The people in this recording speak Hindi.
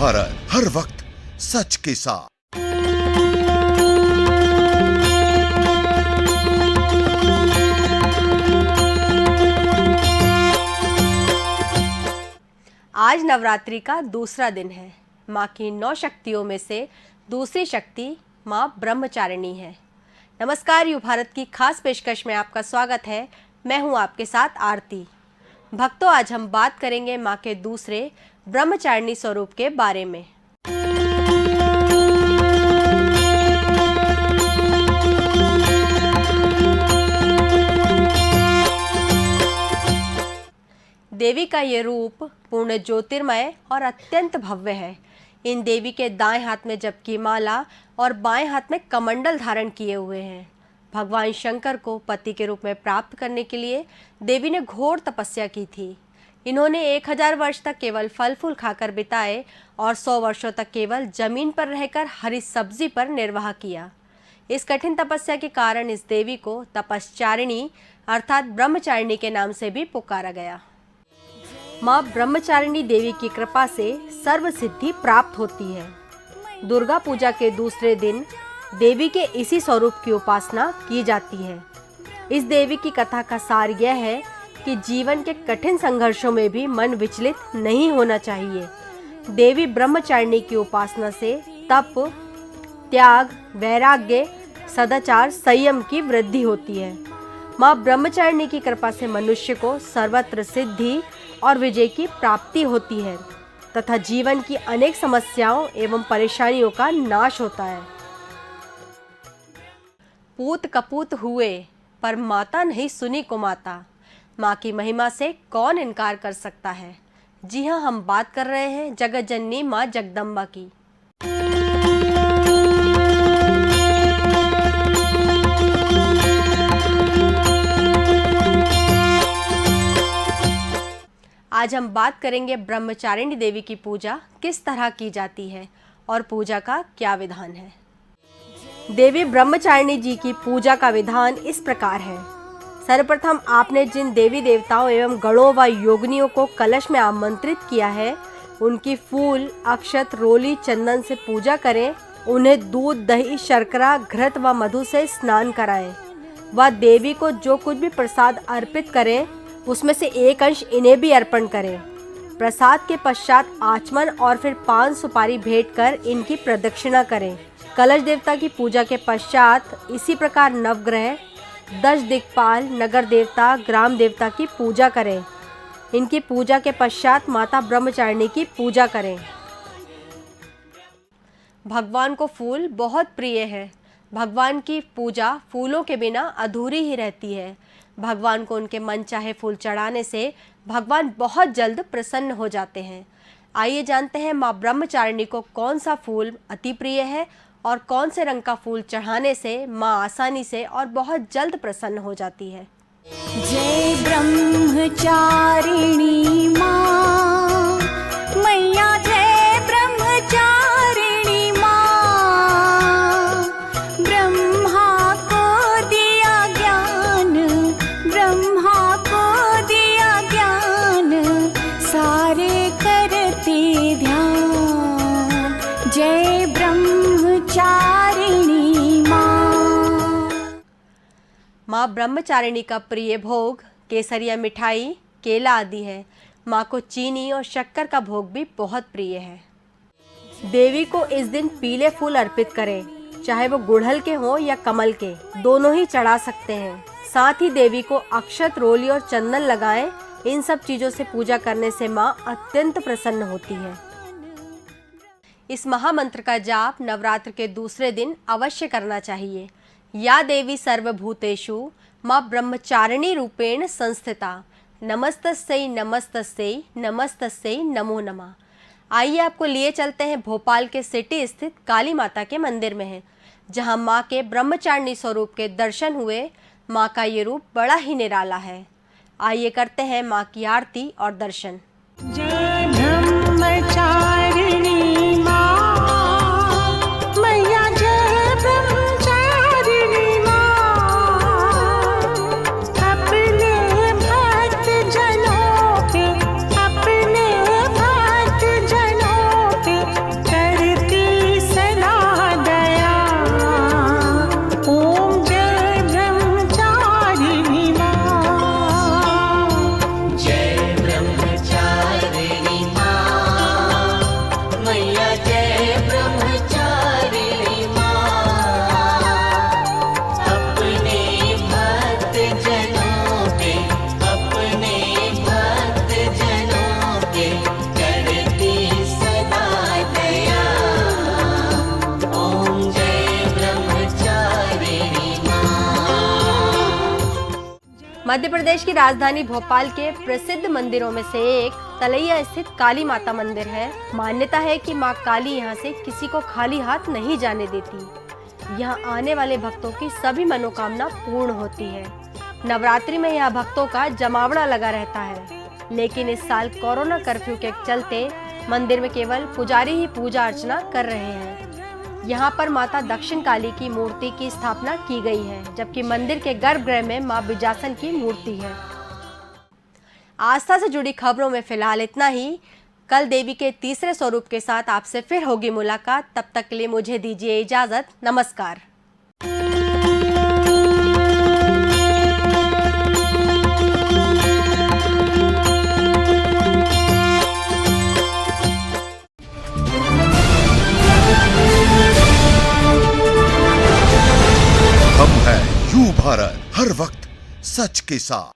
भारत, हर वक्त सच के साथ। आज नवरात्रि का दूसरा दिन है। माँ की 9 शक्तियों में से दूसरी शक्ति माँ ब्रह्मचारिणी है। नमस्कार, यू भारत की खास पेशकश में आपका स्वागत है। मैं हूँ आपके साथ आरती। भक्तों, आज हम बात करेंगे माँ के दूसरे ब्रह्मचारिणी स्वरूप के बारे में। देवी का ये रूप पूर्ण ज्योतिर्मय और अत्यंत भव्य है। इन देवी के दाएं हाथ में जप माला और बाएं हाथ में कमंडल धारण किए हुए हैं। भगवान शंकर को पति के रूप में प्राप्त करने के लिए देवी ने घोर तपस्या की थी। इन्होंने 1000 वर्ष तक केवल फल फूल खाकर बिताए और 100 वर्षों तक केवल जमीन पर रहकर हरी सब्जी पर निर्वाह किया। इस कठिन तपस्या के कारण इस देवी को तपश्चारिणी अर्थात ब्रह्मचारिणी के नाम से भी पुकारा गया। माँ ब्रह्मचारिणी देवी की कृपा से सर्व सिद्धि प्राप्त होती है। दुर्गा पूजा के दूसरे दिन देवी के इसी स्वरूप की उपासना की जाती है। इस देवी की कथा का सार यह है कि जीवन के कठिन संघर्षों में भी मन विचलित नहीं होना चाहिए। देवी ब्रह्मचारिणी की उपासना से तप, त्याग, वैराग्य, सदाचार, संयम की वृद्धि होती है। माँ ब्रह्मचारिणी की कृपा से मनुष्य को सर्वत्र सिद्धि और विजय की प्राप्ति होती है तथा जीवन की अनेक समस्याओं एवं परेशानियों का नाश होता है। पूत कपूत हुए पर माता नहीं सुनी को माता। माँ की महिमा से कौन इनकार कर सकता है। जी हाँ, हम बात कर रहे हैं जगत जननी माँ जगदम्बा की। आज हम बात करेंगे ब्रह्मचारिणी देवी की पूजा किस तरह की जाती है और पूजा का क्या विधान है। देवी ब्रह्मचारिणी जी की पूजा का विधान इस प्रकार है। सर्वप्रथम आपने जिन देवी देवताओं एवं गणों व योगिनियों को कलश में आमंत्रित किया है, उनकी फूल, अक्षत, रोली, चंदन से पूजा करें। उन्हें दूध, दही, शर्करा, घृत व मधु से स्नान कराएं। व देवी को जो कुछ भी प्रसाद अर्पित करें उसमें से एक अंश इन्हें भी अर्पण करें। प्रसाद के पश्चात आचमन और फिर 5 सुपारी भेंट कर इनकी प्रदक्षिणा करें। कलश देवता की पूजा के पश्चात इसी प्रकार नवग्रह, 10 दिक्पाल, नगर देवता, ग्राम देवता की पूजा करें। इनकी पूजा के पश्चात माता ब्रह्मचारिणी की पूजा करें। भगवान को फूल बहुत प्रिय है। भगवान की पूजा फूलों के बिना अधूरी ही रहती है। भगवान को उनके मन चाहे फूल चढ़ाने से भगवान बहुत जल्द प्रसन्न हो जाते हैं। आइए जानते हैं माँ ब्रह्मचारिणी को कौन सा फूल अति प्रिय है और कौन से रंग का फूल चढ़ाने से माँ आसानी से और बहुत जल्द प्रसन्न हो जाती है। जय ब्रह्मचारिणी माँ मैया, जय ब्रह्मचारिणी माँ। ब्रह्मा को दिया ज्ञान, ब्रह्मा को दिया ज्ञान, सारे करते ध्यान। जय ब्रह्मचारिणी माँ। माँ ब्रह्मचारिणी का प्रिय भोग केसरिया मिठाई, केला आदि है। माँ को चीनी और शक्कर का भोग भी बहुत प्रिय है। देवी को इस दिन पीले फूल अर्पित करें, चाहे वो गुड़हल के हों या कमल के, दोनों ही चढ़ा सकते हैं। साथ ही देवी को अक्षत, रोली और चंदन लगाएं। इन सब चीजों से पूजा करने से माँ अत्यंत प्रसन्न होती है। इस महामंत्र का जाप नवरात्र के दूसरे दिन अवश्य करना चाहिए। या देवी सर्वभूतेषु माँ ब्रह्मचारिणी रूपेण संस्थिता, नमस्तस्यै नमस्तस्यै नमस्तस्यै नमो नमः। आइए आपको लिए चलते हैं भोपाल के सिटी स्थित काली माता के मंदिर में है, जहां माँ के ब्रह्मचारिणी स्वरूप के दर्शन हुए। माँ का ये रूप बड़ा ही निराला है। आइए करते हैं माँ की आरती और दर्शन। जय ब्रह्मचारिणी माँ मैया, जय ब्रह्मचारिणी माँ। अपने भक्त जनों पे, अपने भक्त जनों पे मध्य प्रदेश की राजधानी भोपाल के प्रसिद्ध मंदिरों में से एक तलैया स्थित काली माता मंदिर है। मान्यता है कि मां काली यहां से किसी को खाली हाथ नहीं जाने देती। यहां आने वाले भक्तों की सभी मनोकामना पूर्ण होती है। नवरात्रि में यहां भक्तों का जमावड़ा लगा रहता है, लेकिन इस साल कोरोना कर्फ्यू के चलते मंदिर में केवल पुजारी ही पूजा अर्चना कर रहे हैं। यहाँ पर माता दक्षिण काली की मूर्ति की स्थापना की गई है, जबकि मंदिर के गर्भगृह में मां बिजासन की मूर्ति है। आस्था से जुड़ी खबरों में फिलहाल इतना ही। कल देवी के तीसरे स्वरूप के साथ आपसे फिर होगी मुलाकात। तब तक के लिए मुझे दीजिए इजाजत। नमस्कार। हम हैं यू भारत, हर वक्त सच के साथ।